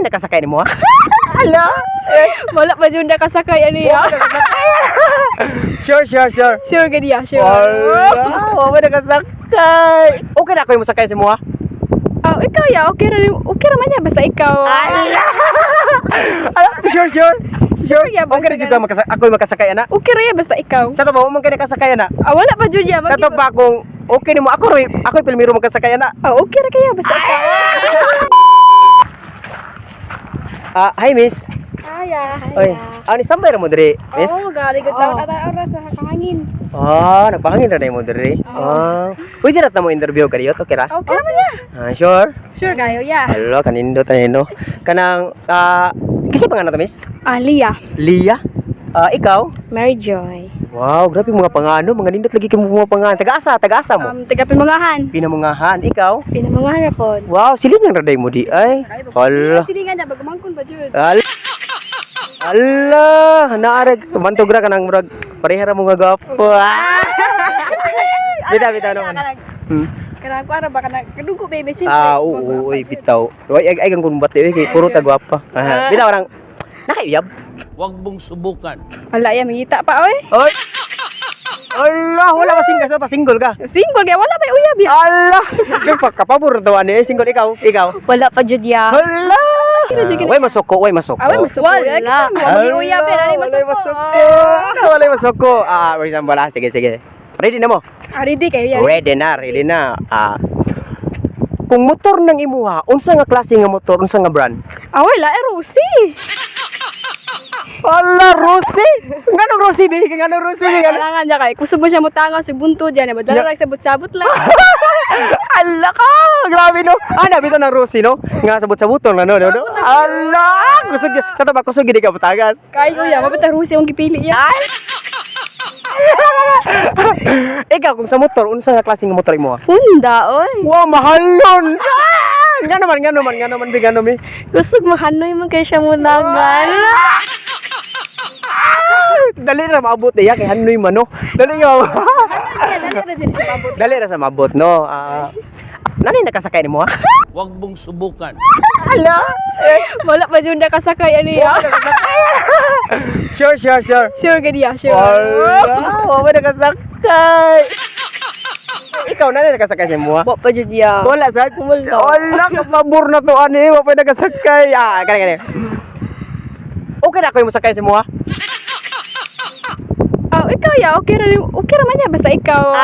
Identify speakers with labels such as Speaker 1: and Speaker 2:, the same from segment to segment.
Speaker 1: Nani nakasakay nimo? Hala.
Speaker 2: Wala pa jud nakasakay ani ya.
Speaker 1: Sure.
Speaker 2: Sure gid ya, sure.
Speaker 1: Hala. Wa nakasakay. Okay na ako yung masakay sa mo ha?
Speaker 2: Oh, ikaw ya, okay ra man ya basta ikaw.
Speaker 1: Ala. Sure.
Speaker 2: ya,
Speaker 1: Okay na juga ako yung makasakay ana.
Speaker 2: Okay ra ya basta ikaw.
Speaker 1: Sa to ba mo man kay nakasakay ana?
Speaker 2: Wala pa jud ya.
Speaker 1: Sa to ba kung okay nimo ako yung pilmiro makasakay ana.
Speaker 2: Okay ra kaya basta ikaw.
Speaker 1: Hi miss.
Speaker 2: Aya.
Speaker 1: Oy, ni standby ra mo diri, miss?
Speaker 2: Gali gud ta oras sa kahangin.
Speaker 1: Nagpahangin ra na mo diri. Pwede ra ta mo interview kaniyo to kira?
Speaker 2: Okay ra man ya.
Speaker 1: Sure.
Speaker 2: Sure kayo ya.
Speaker 1: Hello, kanindot no. Kanang kisa pangalan ta miss?
Speaker 2: Lia.
Speaker 1: Lia. Ikaw?
Speaker 2: Mary Joy.
Speaker 1: Wow, grabe mga pangano, mga nindot lagi kamo mga pangan. Taga-asa mo.
Speaker 2: Taga Pimangahan.
Speaker 1: Pinamungahan, ikaw?
Speaker 2: Pimangahan ra pod.
Speaker 1: Wow, silingan ra day mo di ay. Hala.
Speaker 2: Silingan niya bagumangkon pa jud.
Speaker 1: Allah, naarag bantog ra kanang murag pareha ra mo nga gapo. Bita no.
Speaker 2: Kanang kuara ba kanang kadugo baby simple.
Speaker 1: Oo, bitaw. Ay kang kunbat kay puro tagwapa. Bitaw nang nakaiyab.
Speaker 3: Huwag mong subukan.
Speaker 2: Wala ya mangita pa oy.
Speaker 1: Oy. Allah, wala ka single ka.
Speaker 2: Single kaya wala may uyab ya.
Speaker 1: Allah, kapabor daw ani single ikaw.
Speaker 2: Wala pa jud ya.
Speaker 1: Hala. Way masoko.
Speaker 2: Away masuko. Wala. Mag-uyab ani masuko.
Speaker 1: Wala masoko. For example, sige. Ready na mo?
Speaker 2: Ready kayo ya.
Speaker 1: Ready na. Kung motor nang imuha, unsa nga klase nga motor, unsa nga brand?
Speaker 2: Wala Rusi.
Speaker 1: Ala, Rosie! Ngano Rosie, be? Ngano Rosie, be?
Speaker 2: Kailangan niya kay. Kusog mo siya mutanga si bunto dyan. Madala lang sabot-sabot lang.
Speaker 1: Ala ka! Grabe, no? Nabito ng Rosie, no? Nga sabot-saboton na, no? Ala! Kusog gini ka putagas.
Speaker 2: Kaya ko yan. Mabita Rusi mong gipili yan.
Speaker 1: Ikaw, kung sa motor, unsa nga klaseng motor mo?
Speaker 2: Honda, oy.
Speaker 1: Wow, mahal nun! Nga naman, bigano, me?
Speaker 2: Kusog mahanoy man kayo siya munagan.
Speaker 1: Dali na maabot niya kay Hanoy man no. Dali ra sa maabot no. Nani nakasakay nimo ha?
Speaker 3: Huwag mong subukan.
Speaker 1: Hala.
Speaker 2: Wala pa jud nakasakay ani ya.
Speaker 1: Sure.
Speaker 2: Sure gid ya, sure.
Speaker 1: Wala nakasakay. Ikaw nani nakasakay sa mo ha?
Speaker 2: Wa pa jud ya.
Speaker 1: Wala sad. Wala kapabor na to ani, wa pa nakasakay. Kani. Okay na ako yung masakay sa mo ha?
Speaker 2: Ikaw ya, okay ra man ya basta ikaw.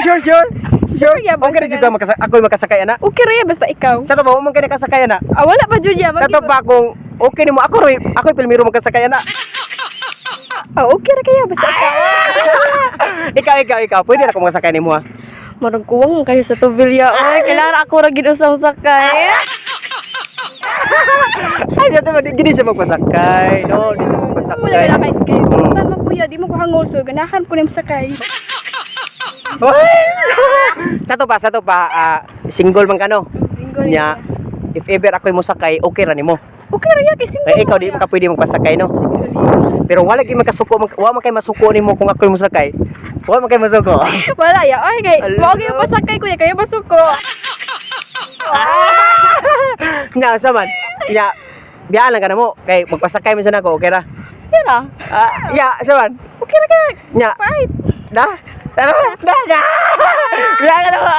Speaker 1: Sure.
Speaker 2: ya,
Speaker 1: Okay na juga ako yung makasakay ana?
Speaker 2: Okay ra ya basta ikaw.
Speaker 1: Sa to ba mo man kay nakasakay ana?
Speaker 2: Wala pa jud ya.
Speaker 1: Sa to ba kung okay nimo ako yung pilmiro makasakay ana?
Speaker 2: Okay ra kaya basta ikaw.
Speaker 1: Ikaw, pwede na ako makasakay nimo ha?
Speaker 2: Marag kuwang kayo sa tubilya. Oy, kailangan ako ra gid usay-sakay.
Speaker 1: Ay, sa to gini siya magpasakay. No, di siya magpasakay.
Speaker 2: Wala ka kahit kayo. Puntan mo kuya, di mo ko hangulso. Ganahan ko nim sakay.
Speaker 1: Sa to pa, single man ka no?
Speaker 2: Single
Speaker 1: Nya, if ever ako mo sakay, okay ra nimo.
Speaker 2: Okay ra ya kay single.
Speaker 1: Ikaw di ka pwede magpasakay no? Pero wala gyud magkasuko, wa man kay masuko nimo kung ako mo sakay. Wa man kay masuko.
Speaker 2: Wala ya. Oy, kay wag yung pasakay kuya, kayo masuko.
Speaker 1: Nya, sa man. Nya, biya lang ka na mo. Kay magpasakay man sa nako, okay ra?
Speaker 2: Kira.
Speaker 1: Sa man.
Speaker 2: Okay ra ka.
Speaker 1: Nya.
Speaker 2: Fight.
Speaker 1: Da. Biya ka na mo.